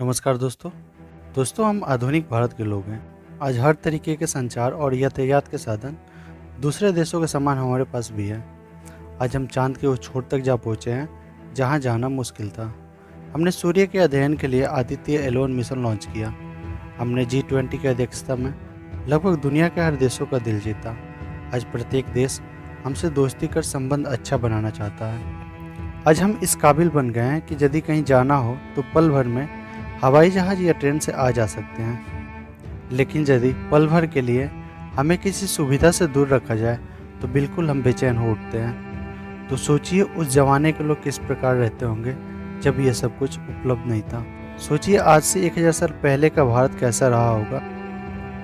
नमस्कार दोस्तों। हम आधुनिक भारत के लोग हैं। आज हर तरीके के संचार और यातायात के साधन दूसरे देशों के समान हमारे पास भी है। आज हम चांद के उस छोर तक जा पहुंचे हैं जहां जाना मुश्किल था। हमने सूर्य के अध्ययन के लिए आदित्य एल1 मिशन लॉन्च किया। हमने G20 की अध्यक्षता में लगभग दुनिया के हर देशों का दिल जीता। आज प्रत्येक देश हमसे दोस्ती कर संबंध अच्छा बनाना चाहता है। आज हम इस काबिल बन गए हैं कि यदि कहीं जाना हो तो पल भर में हवाई जहाज या ट्रेन से आ जा सकते हैं। लेकिन यदि पल भर के लिए हमें किसी सुविधा से दूर रखा जाए तो बिल्कुल हम बेचैन हो उठते हैं। तो सोचिए उस ज़माने के लोग किस प्रकार रहते होंगे जब यह सब कुछ उपलब्ध नहीं था। सोचिए आज से 1000 साल पहले का भारत कैसा रहा होगा।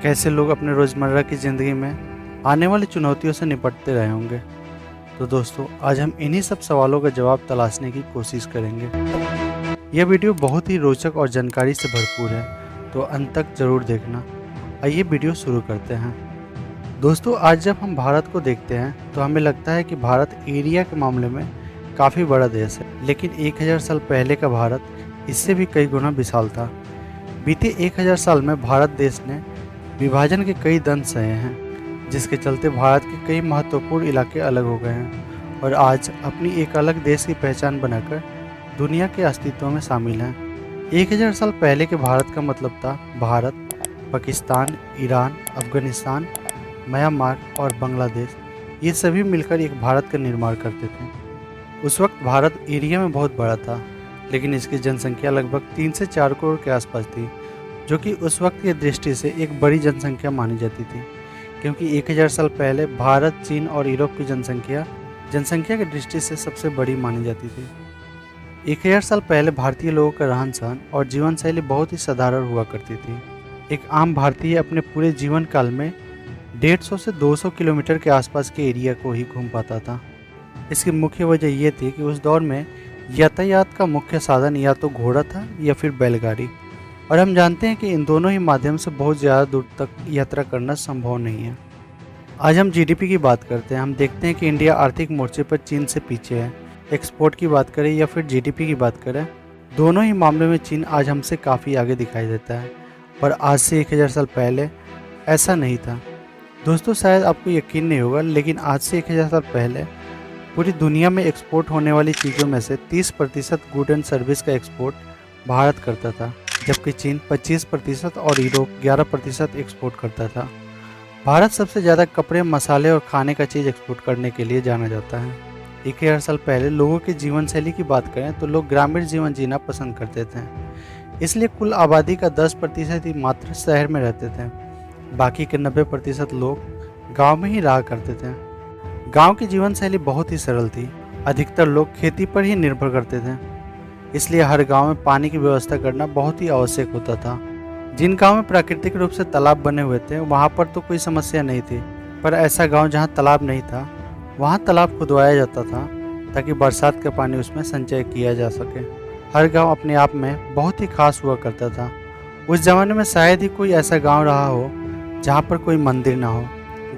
कैसे लोग अपने रोज़मर्रा की ज़िंदगी में आने वाली चुनौतियों से निपटते रहे होंगे। तो दोस्तों, आज हम इन्हीं सब सवालों का जवाब तलाशने की कोशिश करेंगे। यह वीडियो बहुत ही रोचक और जानकारी से भरपूर है, तो अंत तक जरूर देखना। आइए वीडियो शुरू करते हैं। दोस्तों, आज जब हम भारत को देखते हैं तो हमें लगता है कि भारत एरिया के मामले में काफ़ी बड़ा देश है, लेकिन 1000 साल पहले का भारत इससे भी कई गुना विशाल था। बीते 1000 साल में भारत देश ने विभाजन के कई दंश सहे हैं, जिसके चलते भारत के कई महत्वपूर्ण इलाके अलग हो गए हैं और आज अपनी एक अलग देश की पहचान बनाकर दुनिया के अस्तित्व में शामिल हैं। 1000 साल पहले के भारत का मतलब था भारत, पाकिस्तान, ईरान, अफगानिस्तान, म्यांमार और बांग्लादेश, ये सभी मिलकर एक भारत का निर्माण करते थे। उस वक्त भारत एरिया में बहुत बड़ा था, लेकिन इसकी जनसंख्या लगभग 3 से 4 करोड़ के आसपास थी, जो कि उस वक्त की दृष्टि से एक बड़ी जनसंख्या मानी जाती थी, क्योंकि 1000 साल पहले भारत, चीन और यूरोप की जनसंख्या की दृष्टि से सबसे बड़ी मानी जाती थी। 1000 साल पहले भारतीय लोगों का रहन सहन और जीवन शैली बहुत ही साधारण हुआ करती थी। एक आम भारतीय अपने पूरे जीवन काल में 150 से 200 किलोमीटर के आसपास के एरिया को ही घूम पाता था। इसकी मुख्य वजह यह थी कि उस दौर में यातायात का मुख्य साधन या तो घोड़ा था या फिर बैलगाड़ी, और हम जानते हैं कि इन दोनों ही माध्यम से बहुत ज़्यादा दूर तक यात्रा करना संभव नहीं है। आज हम GDP की बात करते हैं। हम देखते हैं कि इंडिया आर्थिक मोर्चे पर चीन से पीछे है। एक्सपोर्ट की बात करें या फिर GDP की बात करें, दोनों ही मामले में चीन आज हमसे काफ़ी आगे दिखाई देता है, पर आज से 1000 साल पहले ऐसा नहीं था। दोस्तों, शायद आपको यकीन नहीं होगा, लेकिन आज से 1000 साल पहले पूरी दुनिया में एक्सपोर्ट होने वाली चीज़ों में से 30% गुड एंड सर्विस का एक्सपोर्ट भारत करता था, जबकि चीन 25% और यूरोप 11% एक्सपोर्ट करता था। भारत सबसे ज़्यादा कपड़े, मसाले और खाने का चीज़ एक्सपोर्ट करने के लिए जाना जाता है। 1000 साल पहले लोगों की जीवन शैली की बात करें तो लोग ग्रामीण जीवन जीना पसंद करते थे, इसलिए कुल आबादी का 10% ही मात्र शहर में रहते थे। बाकी के 90% लोग गांव में ही रहा करते थे। गांव की जीवन शैली बहुत ही सरल थी। अधिकतर लोग खेती पर ही निर्भर करते थे, इसलिए हर गांव में पानी की व्यवस्था करना बहुत ही आवश्यक होता था। जिन गाँव में प्राकृतिक रूप से तालाब बने हुए थे वहाँ पर तो कोई समस्या नहीं थी, पर ऐसा गाँव जहाँ तालाब नहीं था वहाँ तालाब खुदवाया जाता था ताकि बरसात का पानी उसमें संचय किया जा सके। हर गांव अपने आप में बहुत ही खास हुआ करता था। उस ज़माने में शायद ही कोई ऐसा गांव रहा हो जहाँ पर कोई मंदिर ना हो।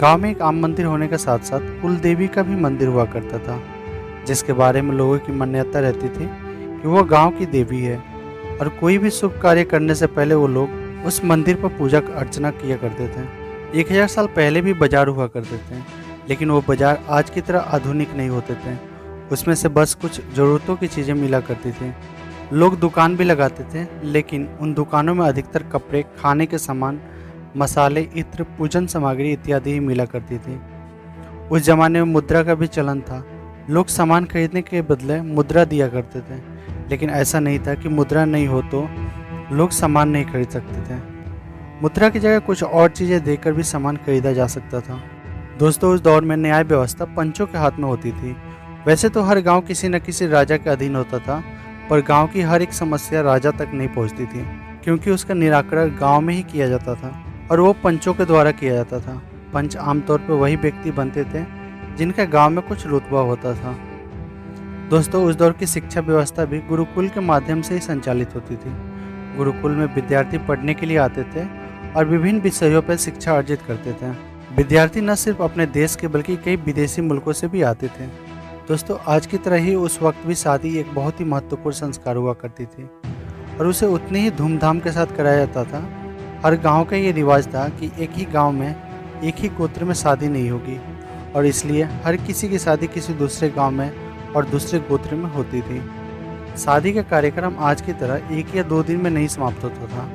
गांव में एक आम मंदिर होने के साथ साथ कुल देवी का भी मंदिर हुआ करता था, जिसके बारे में लोगों की मान्यता रहती थी कि वो गाँव की देवी है, और कोई भी शुभ कार्य करने से पहले वो लोग उस मंदिर पर पूजा अर्चना किया करते थे। 1000 साल पहले भी बाजार हुआ करते थे, लेकिन वो बाज़ार आज की तरह आधुनिक नहीं होते थे। उसमें से बस कुछ ज़रूरतों की चीज़ें मिला करती थी। लोग दुकान भी लगाते थे, लेकिन उन दुकानों में अधिकतर कपड़े, खाने के सामान, मसाले, इत्र, पूजन सामग्री इत्यादि ही मिला करती थी। उस ज़माने में मुद्रा का भी चलन था। लोग सामान खरीदने के बदले मुद्रा दिया करते थे, लेकिन ऐसा नहीं था कि मुद्रा नहीं हो तो लोग सामान नहीं खरीद सकते थे। मुद्रा की जगह कुछ और चीज़ें देकर भी सामान खरीदा जा सकता था। दोस्तों, उस दौर में न्याय व्यवस्था पंचों के हाथ में होती थी। वैसे तो हर गांव किसी न किसी राजा के अधीन होता था, पर गांव की हर एक समस्या राजा तक नहीं पहुंचती थी, क्योंकि उसका निराकरण गांव में ही किया जाता था और वो पंचों के द्वारा किया जाता था। पंच आमतौर पर वही व्यक्ति बनते थे जिनका गांव में कुछ रुतबा होता था। दोस्तों, उस दौर की शिक्षा व्यवस्था भी गुरुकुल के माध्यम से ही संचालित होती थी। गुरुकुल में विद्यार्थी पढ़ने के लिए आते थे और विभिन्न विषयों पर शिक्षा अर्जित करते थे। विद्यार्थी न सिर्फ अपने देश के बल्कि कई विदेशी मुल्कों से भी आते थे। दोस्तों, आज की तरह ही उस वक्त भी शादी एक बहुत ही महत्वपूर्ण संस्कार हुआ करती थी। और उसे उतनी ही धूमधाम के साथ कराया जाता था। हर गांव का ये रिवाज था कि एक ही गांव में एक ही गोत्र में शादी नहीं होगी और इसलिए हर किसी की शादी किसी दूसरे गांव में और दूसरे गोत्र में होती थी। शादी का कार्यक्रम आज की तरह 1 या 2 दिन में नहीं समाप्त होता था,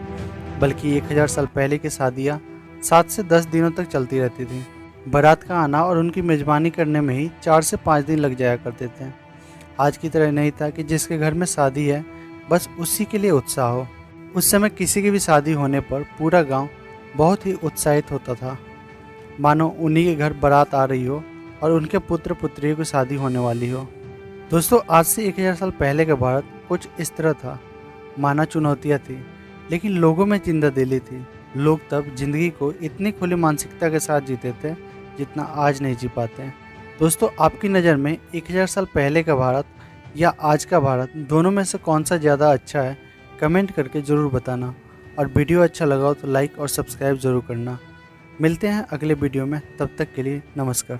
बल्कि 1000 साल पहले की शादियाँ 7 से 10 दिनों तक चलती रहती थी। बारात का आना और उनकी मेजबानी करने में ही 4 से 5 दिन लग जाया करते थे। आज की तरह नहीं था कि जिसके घर में शादी है बस उसी के लिए उत्साह हो। उस समय किसी की भी शादी होने पर पूरा गांव बहुत ही उत्साहित होता था, मानो उन्हीं के घर बारात आ रही हो और उनके पुत्र पुत्रियों की शादी होने वाली हो। दोस्तों, आज से 1000 साल पहले का भारत कुछ इस तरह था। माना चुनौतियाँ थी, लेकिन लोगों में जिंदादिली थी। लोग तब जिंदगी को इतनी खुली मानसिकता के साथ जीते थे जितना आज नहीं जी पाते। दोस्तों, आपकी नज़र में 1000 साल पहले का भारत या आज का भारत, दोनों में से कौन सा ज़्यादा अच्छा है? कमेंट करके ज़रूर बताना। और वीडियो अच्छा लगा हो तो लाइक और सब्सक्राइब ज़रूर करना। मिलते हैं अगले वीडियो में, तब तक के लिए नमस्कार।